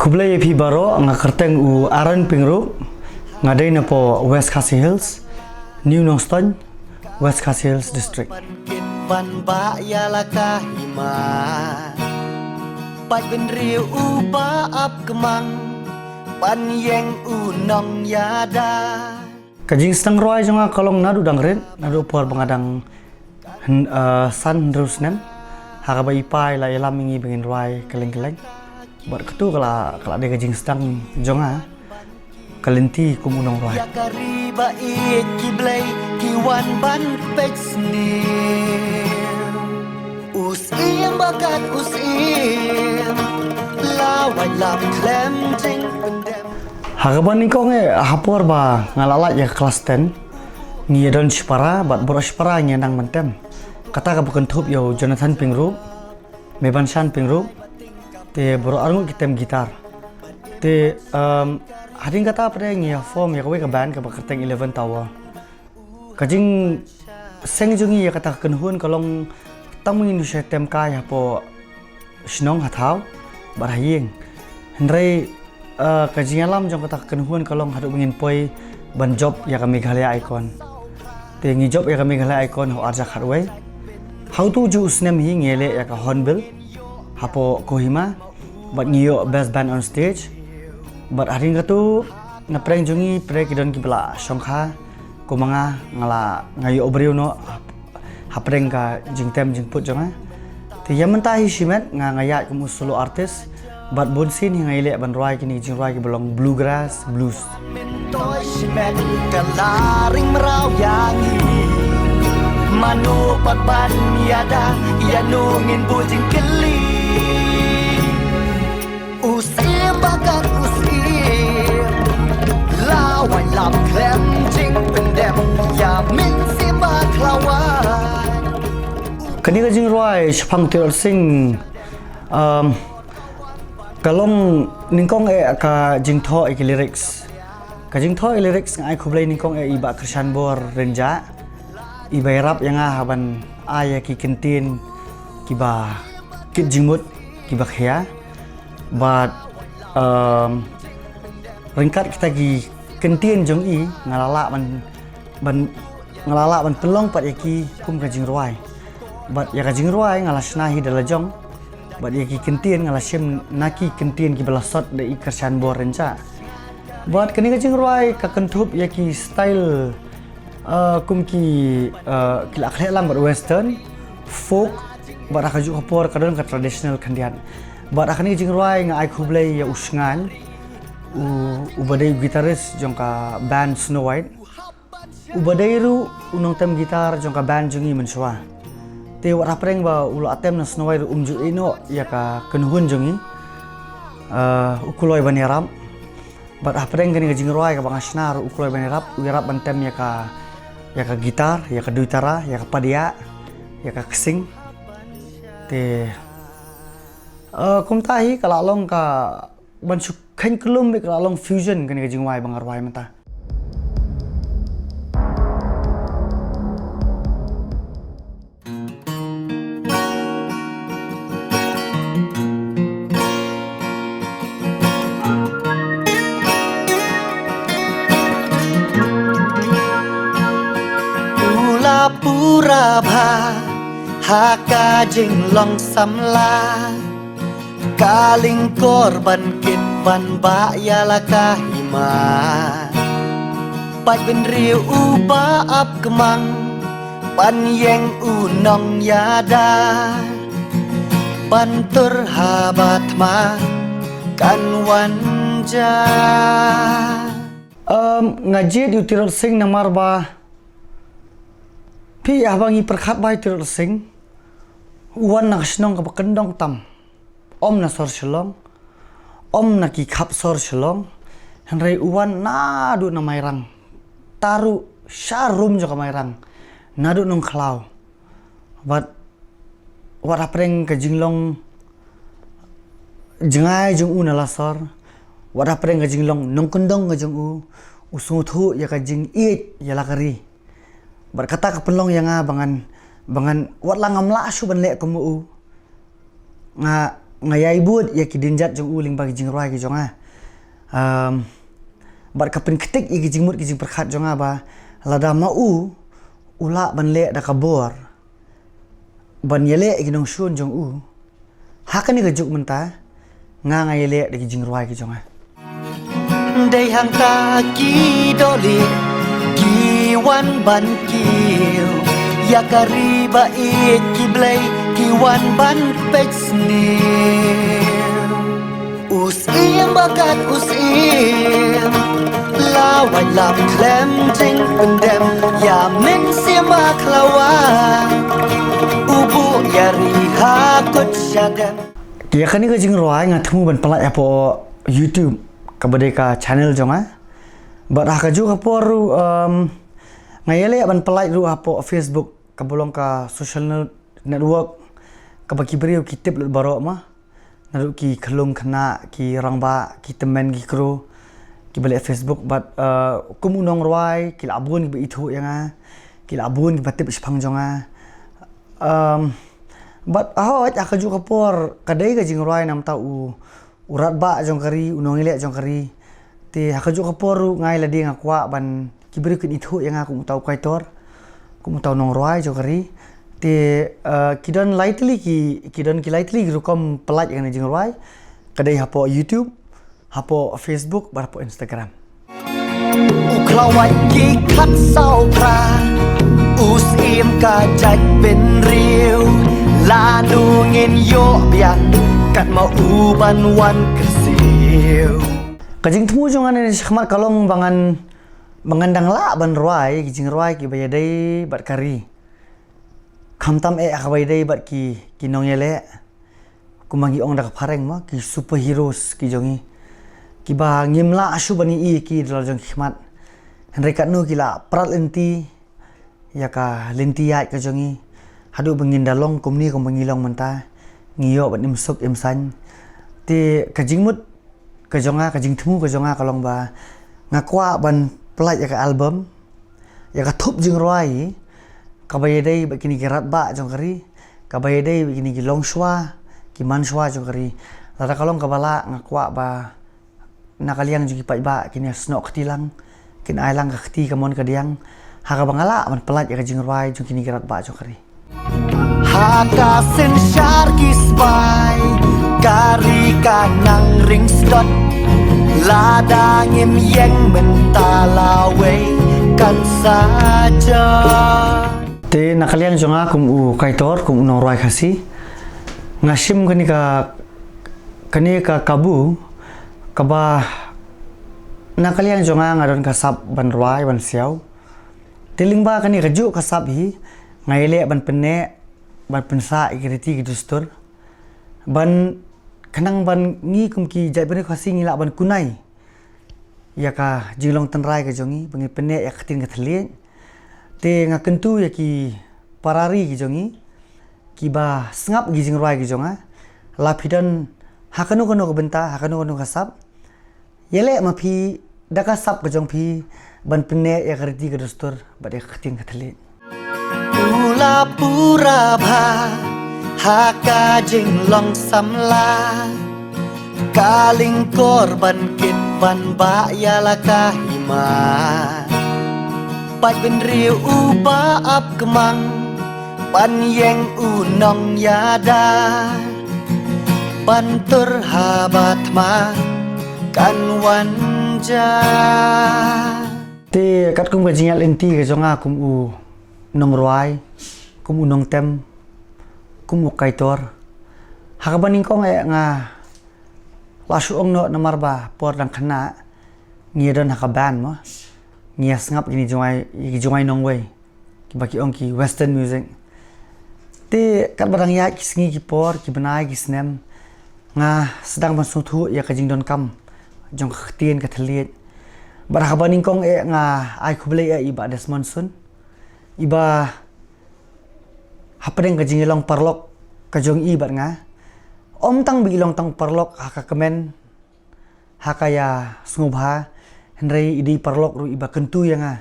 Kublai pi baro nga kerteng u aran pingru ngadai na po West Khasi Hills, New Nongstoin, West Khasi Hills District. Van ba ya la kahima Pai ben riu u ba ap kemang Pan yeng u nong yada Kajing stang roi jonga kalong nadu dangren nadu puar bangadang san terus nem harabai pai la elam ingi bengin roi keleng-keleng buat ketu kala de kajing stang jonga kalenti kumunong roi Ya kariba iki blay kiwan ban peksnir Usim bakat usim Lawai lam klem jing pendem haraban ni kong hapur ba ngalala ya kelas 10 ngi don spara bat boro spara ngi nang mentem kata ka bukan thup yo Jonathan Pingru Meban Shan Pingru te boro arngu kitem gitar te hading kata pada ngi form ya kowe ka band ka bakerteng 11 tower kajing seng jungi ya kata kenhun kalong tamu Indonesia tem kai hapo snong hathau barhayeng hendrai kajing alam jong kata kenhun kalong hadu bengin poi ban job ya ka Meghalaya icon te ngi job ya ka Meghalaya icon ho arja kharwai how to ju usnem hi ngele ya ka Hornbill hapo Kohima bat ngiyo best band on stage bat haring katu na preng jungi pre kidon kibla songkha kumanga ngala ngayo obriu no hapreng ka jingtem jingput jonga te yamenta hi simet nga ngaya kum solo artist bat bonsin hi ngaile ban roi kini jing roi ki belong bluegrass blues Mentoy simet kalaring meraw yangi Manu patban yada yanungin bujing keli Usim bakat usim Lawan lam klem jing pendem Ya min si baklawan kani ka jing roi shapang tir sing kalong ningkong ka jingtho ki lyrics ka jingtho lyrics ngai khublai ningkong iba krishan bor renja ibai rap yang haban aya ki kentin kiba kit jingmut kiba khia but ringkat kita gi kentin jong i ngalala ngalala ban pelong pat yaki kum ka jing roi but ya ka jing roi ngalasna hi dalajong but yaki kentin ngalasem naki kentin ki balasot de i krishan bor renja but kani ka jing roi ka kentup yaki style kum ki kila khlelang bar western folk bar ka ju hapor kadon ka traditional khandian bar akhani jing roi nga ai khublai ya usngan ubadai gitaris jongka band Snow White ubadai ru unong tem gitar jongka band jungi menswa te wat apreng ba ulo atem na Snow White umju ino ya ka kenhun jungi ukuloi baneram bar apreng kani jing roi ka bangasnar ukuloi banerap wirap bantem ya ka gitar ya ka duitara ya ka padia ya ka kesing te kumtahi kalalong ka bansuk khen kelum be kalalong fusion kani ka jingwai bangarwai mata Pura bha haka jing long samla kaling korban kit van ba ya la kahima pai ben riu u ba ap kemang pan yeng u nong yada bantur habat ma kan wanja ngaji di tirol sing namar ba pi abangi perkhat bai tirol sing wan nak snong ka kendong tam om na sor shlong om na ki khap sor shlong hanrei uwan nadu na mairang taru sharum jo ka mairang nadu nong khlau but wat apreng ka jinglong jengai jung u na la sor wat apreng ka jinglong nong kendong ka jung u usung thu ya ka jing it ya la kari berkata ke pelong yang bangan wat langam la asu ban le ko mu nga ngayai buat ya ki dinjat jong uling bagi jing roi ki jong bat kapin ketik i ki jing mut ki jing perkhat jong ba lada mau ula ban le da kabor ban yele ki nong shun jong hakan ni ka juk menta nga ngayele da ki jing roi ki jong đây hàng ta ki doli ki wan ban kiu ya kariba it ki blay ki wan ban pexnil usim bakat usim lawai lam klem jing pendem ya men siama klawa ubu yari hakut syadem ya kan ni ka jing roi nga thmu ban palai apo YouTube kabadeka channel jonga bat ha kaju kaporu ngayele ban pelai ru apo Facebook kabolong ka social network kabaki beriu kitip lut barok mah naru ki khlung khana ki rangba ki temen ki kru ki balik Facebook bat kumunong roi ki labun ki itu yanga ki labun ki batip sipang jonga bat ahot akaju kapor kadai ka jing roi nam tau urat ba jong kari unong ile jong kari te hakaju kaporu ngai la ding akwa ban kibri kin ithu yang aku tau kaitor ku tau nong roi jong kari te kidon lightly ki lightly rukom pelat yang jing roi kadai hapo YouTube hapo Facebook bar hapo Instagram uklawai ki khat sau pra us im ka jat ben riu la nu ngin yo biang kat mau uban wan kersiu kajing temu jongan ni khmat kalong bangan mengandang la ban roi kijing roi ki bayadai bat kari khamtam akhwai dai bat ki nong yele kumangi ong dak phareng ma ki superheroes ki jongi ki ba ngimla asu bani i ki dal jong khmat henry kat nu ki la prat lenti ya ka lenti ya ka jongi hadu bengin dalong kumni ko mengilong menta ngiyo bat imsuk imsan ti kajing mut kajonga kajing thmu kajonga kalong ba ngakwa ban pelaj ya ka album ya ka thup jing roi kabay dai ba kini gerat ba jong kari kabay dai kini ki long shwa ki man shwa jong kari lada kalong kabala ngakwa ba nakaliang jing pai ba kini snok tilang kin ailang ka khti kamon kadiang haka bangala ban pelaj ya ka jing roi jong kini gerat ba jong kari haka sen syar kispai kari kanang ring stot lada ngim yeng mentalawe kan saja te nakalian jonga kum kaitor kum nong roi khasi ngasim kani ka kabu kaba nakalian jonga ngadon kasap ban roi ban siau tiling ba kani kaju kasap hi ngaile ban penne ban pensa ikriti gidustur ban kanang ban ngi kum ki jai bani khasi ngila ban kunai ya ka jinglong tenrai ka jongi bangi penne ya khatin ka thali te ngakentu ya ki parari ki jongi ki ba sngap gi jing roi ki jonga lapidan hakanu kono ka benta hakanu kono ka sap yele ma phi daka sap ka jong phi ban penne ya khariti ka dustur ba ya khatin ka thali ula pura bha haka jinglong samla kaling korban kit ban ba yala kahima pai ben riu uba ap kemang ban yeng unong yada ban terhabat ma kan wanja te kat kum ka jingal enti ka jonga kum nong roi kum nong tem kum kaitor hakabaning ko nga lasu ong no namar ba por dang khana ngidon hakaban mo ngias ngap gini jongai nong wei ki baki ong ki western music te kat badang ya kisngi ki por ki banai ki snem nga sedang ban suthu ya ka jingdon kam jong khtien ka thaliet bar hakabaning kong nga ai khuble ya iba desmon sun iba hapreng ka jingilong parlok ka jong ibat nga om tang bilong tang parlok haka kemen haka ya sngubha henry idi parlok ru iba kentu ya nga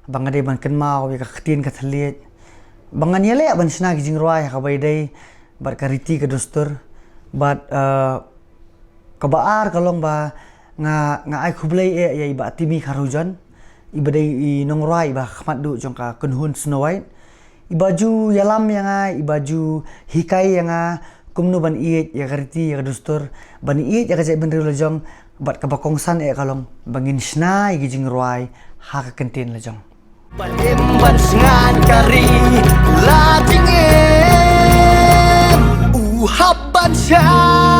bangade ban kenmau ya ka khtien ka thaliet bangan yele ban sna ki jing roi haka baidai bar kariti ka dostur but kabaar kalong ba nga ai khublei ya iba timi kharujan iba dei nongrai ba khmat du jong ka kunhun Snow White ibaju yalam yang ibaju hikai yang kumnu ban iet ya karti ya dustur ban iet ya kajai ben lejong bat kabakongsan kalong bangin snai gijing ruai ha ka kentin lejong ban emban ngan kari la jing em u habban cha